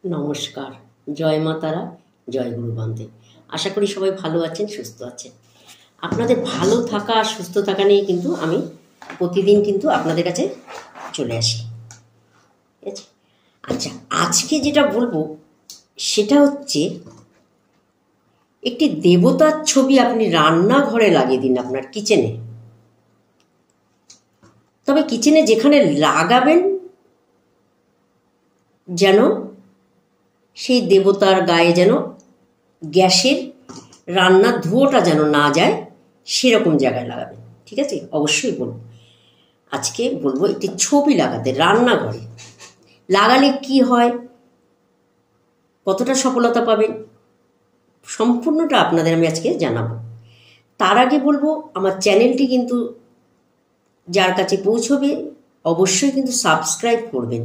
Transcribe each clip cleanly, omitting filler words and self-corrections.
নমস্কার, জয় মা তারা, জয় গুরু বন্দে। আশা করি সবাই ভালো আছেন, সুস্থ আছেন। আপনাদের ভালো থাকা আর সুস্থ থাকা নিয়ে কিন্তু আমি প্রতিদিন কিন্তু আপনাদের কাছে চলে আসি, ঠিক আছে? আচ্ছা, আজকে যেটা বলবো সেটা হচ্ছে একটি দেবতার ছবি আপনি রান্নাঘরে লাগিয়ে দিন, আপনার কিচেনে। তবে কিচেনে যেখানে লাগাবেন যেন সেই দেবতার গায়ে যেন গ্যাসের রান্নার ধোঁয়াটা যেন না যায়, সেরকম জায়গায় লাগাবেন, ঠিক আছে? অবশ্যই বলবো, আজকে বলবো একটি ছবি লাগাতে রান্নাঘরে। লাগালে কি হয়, কতটা সফলতা পাবেন, সম্পূর্ণটা আপনাদের আমি আজকে জানাবো। তার আগে বলবো, আমার চ্যানেলটি কিন্তু যার কাছে পৌঁছবে অবশ্যই কিন্তু সাবস্ক্রাইব করবেন।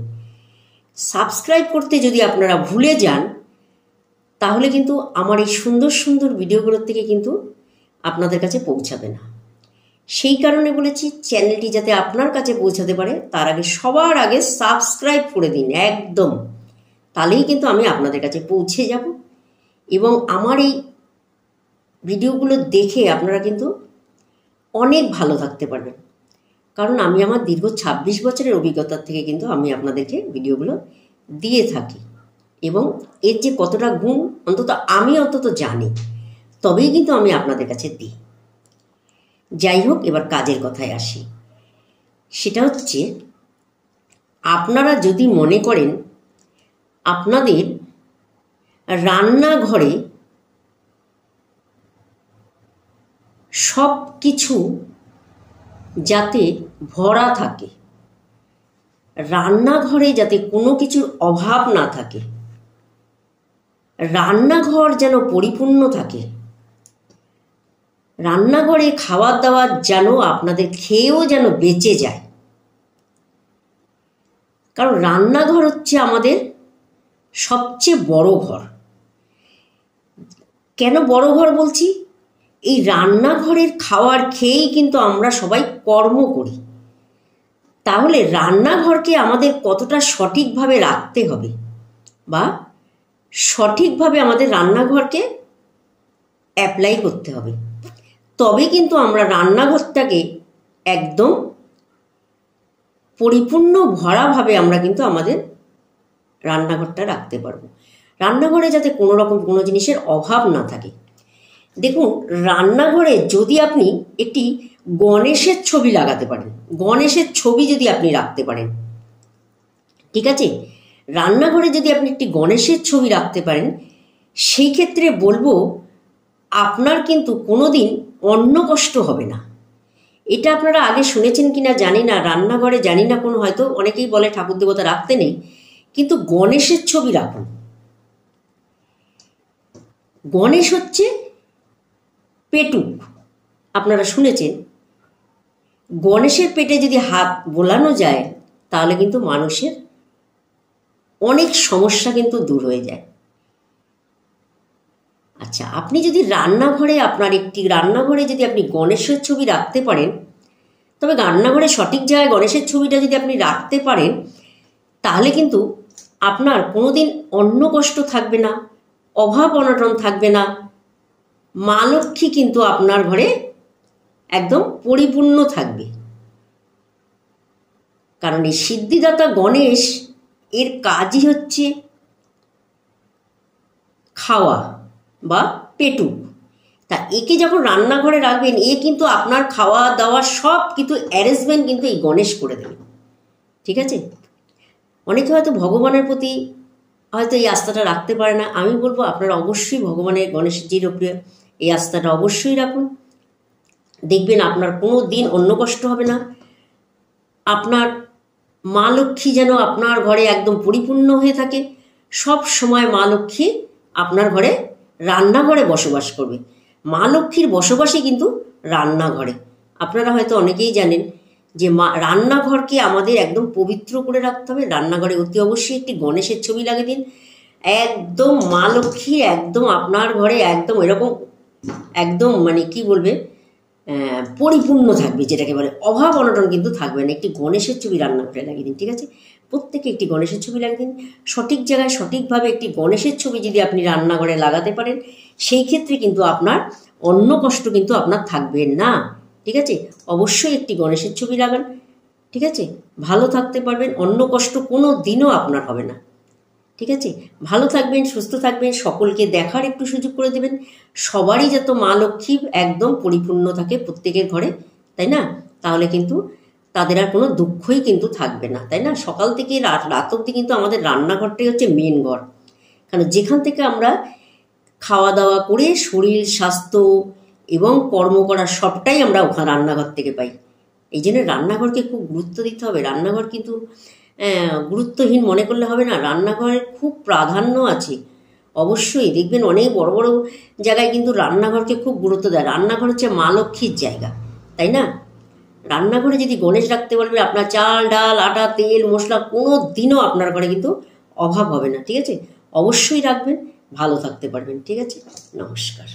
সাবস্ক্রাইব করতে যদি আপনারা ভুলে যান তাহলে কিন্তু আমার এই সুন্দর সুন্দর ভিডিওগুলোর থেকে কিন্তু আপনাদের কাছে পৌঁছাবে না। সেই কারণে বলেছি, চ্যানেলটি যাতে আপনার কাছে পৌঁছাতে পারে তার আগে সবার আগে সাবস্ক্রাইব করে দিন একদম। তাহলেই কিন্তু আমি আপনাদের কাছে পৌঁছে যাব এবং আমার এই ভিডিওগুলো দেখে আপনারা কিন্তু অনেক ভালো থাকতে পারবেন। কারণ আমি আমার দীর্ঘ ২৬ বছরের অভিজ্ঞতার থেকে কিন্তু আমি আপনাদেরকে ভিডিওগুলো দিয়ে থাকি এবং এর যে কতটা গুণ অন্তত আমি জানি, তবেই কিন্তু আমি আপনাদের কাছে দিই। যাই হোক, এবার কাজের কথায় আসি। সেটা হচ্ছে, আপনারা যদি মনে করেন আপনাদের রান্নাঘরে সব কিছু যাতে ভরা থাকে, রান্নাঘরে যাতে কোনো কিছুর অভাব না থাকে, রান্নাঘর যেন পরিপূর্ণ থাকে, রান্নাঘরে খাবার দাবার যেন আপনাদের খেয়েও যেন বেঁচে যায়। কারণ রান্নাঘর হচ্ছে আমাদের সবচেয়ে বড় ঘর। কেন বড় ঘর বলছি? এই রান্নাঘরের খাবার খেয়েই কিন্তু আমরা সবাই কর্ম করি। তাহলে রান্নাঘরকে আমাদের কতটা সঠিকভাবে রাখতে হবে বা সঠিকভাবে আমাদের রান্নাঘরকে অ্যাপ্লাই করতে হবে, তবে কিন্তু আমরা রান্নাঘরটাকে একদম পরিপূর্ণ ভরাভাবে আমরা কিন্তু আমাদের রান্নাঘরটা রাখতে পারবো। রান্নাঘরে যাতে কোনো রকম কোনো জিনিসের অভাব না থাকে। দেখুন, রান্নাঘরে যদি আপনি একটি গণেশের ছবি লাগাতে পারেন, গণেশের ছবি যদি আপনি রাখতে পারেন, ঠিক আছে? রান্নাঘরে যদি আপনি একটি গণেশের ছবি রাখতে পারেন, সেই ক্ষেত্রে বলবো আপনার কিন্তু কোনোদিন অন্ন কষ্ট হবে না। এটা আপনারা আগে শুনেছেন কিনা জানি না, রান্নাঘরে জানি না, কোনো হয়তো অনেকেই বলে ঠাকুর দেবতা রাখতে নেই, কিন্তু গণেশের ছবি রাখুন। গণেশ হচ্ছে পেটুক, আপনারা শুনেছেন। গণেশের পেটে যদি হাত বোলানো যায় তাহলে কিন্তু মানুষের অনেক সমস্যা কিন্তু দূর হয়ে যায়। আচ্ছা, আপনি যদি রান্নাঘরে যদি আপনি গণেশের ছবি রাখতে পারেন, তবে রান্নাঘরে সঠিক জায়গায় গণেশের ছবিটা যদি আপনি রাখতে পারেন তাহলে কিন্তু আপনার কোনোদিন অন্ন কষ্ট থাকবে না, অভাব অনটন থাকবে না। মা লক্ষ্মী কিন্তু আপনার ঘরে একদম পরিপূর্ণ থাকবে। কারণ এই সিদ্ধিদাতা গণেশ এর কাজই হচ্ছে খাওয়া বা পেটুক। তা একে যখন রান্নাঘরে রাখবেন, এ কিন্তু আপনার খাওয়া দাওয়া সব কিন্তু অ্যারেঞ্জমেন্ট কিন্তু এই গণেশ করে দেবে, ঠিক আছে? অনেকে হয়তো ভগবানের প্রতি হয়তো এই আস্থাটা রাখতে পারে না। আমি বলবো আপনারা অবশ্যই ভগবানের গণেশজির উপরে এই আস্থাটা অবশ্যই রাখুন। দেখবেন আপনার কোনো দিন অন্ন কষ্ট হবে না। আপনার মা লক্ষ্মী যেন আপনার ঘরে একদম পরিপূর্ণ হয়ে থাকে। সব সময় মা লক্ষ্মী আপনার ঘরে রান্নাঘরে বসবাস করবে। মা লক্ষ্মীর বসবাসই কিন্তু রান্নাঘরে। আপনারা হয়তো অনেকেই জানেন যে রান্নাঘরকে আমাদের একদম পবিত্র করে রাখতে হবে। রান্নাঘরে অতি অবশ্যই একটি গণেশের ছবি লাগিয়ে দিন। একদম মা লক্ষ্মী একদম আপনার ঘরে একদম এরকম একদম মানে কি বলবে, পরিপূর্ণ থাকবে, যেটাকে বলে অভাব অনটন কিন্তু থাকবে না। একটি গণেশের ছবি রান্নাঘরে লাগিয়ে দিন, ঠিক আছে? প্রত্যেকে একটি গণেশের ছবি লাগিয়ে দিন। সঠিক জায়গায় সঠিকভাবে একটি গণেশের ছবি যদি আপনি রান্নাঘরে লাগাতে পারেন, সেই ক্ষেত্রে কিন্তু আপনার অন্য কষ্ট কিন্তু আপনার থাকবে না। ঠিক আছে, অবশ্যই একটি গণেশের ছবি লাগান। ঠিক আছে, ভালো থাকতে পারবেন, অন্য কষ্ট কোনো দিনও আপনার হবে না। ঠিক আছে, ভালো থাকবেন, সুস্থ থাকবেন, সকলকে দেখার একটু সুযোগ করে দেবেন। সবারই যত মা লক্ষ্মী একদম পরিপূর্ণ থাকে প্রত্যেকের ঘরে, তাই না? তাহলে কিন্তু তাদের আর কোনো দুঃখই কিন্তু থাকবে না, তাই না? সকাল থেকে রাত অবধি কিন্তু আমাদের রান্নাঘরটাই হচ্ছে মেন ঘর, কারণ যেখান থেকে আমরা খাওয়া দাওয়া করে শরীর স্বাস্থ্য এবং কর্ম করার সবটাই আমরা ওখানে রান্নাঘর থেকে পাই। এই জন্য রান্নাঘরকে খুব গুরুত্ব দিতে হবে। রান্নাঘর কিন্তু গুরুত্বহীন মনে করলে হবে না, রান্নাঘরের খুব প্রাধান্য আছে। অবশ্যই দেখবেন অনেক বড় বড় জায়গায় কিন্তু রান্নাঘরকে খুব গুরুত্ব দেয়। রান্নাঘর হচ্ছে মা লক্ষ্মীর জায়গা, তাই না? রান্নাঘরে যদি গণেশ রাখতে পারবে, আপনার চাল ডাল আটা তেল মশলা কোনো দিনও আপনার ঘরে কিন্তু অভাব হবে না। ঠিক আছে, অবশ্যই রাখবেন, ভালো থাকতে পারবেন। ঠিক আছে, নমস্কার।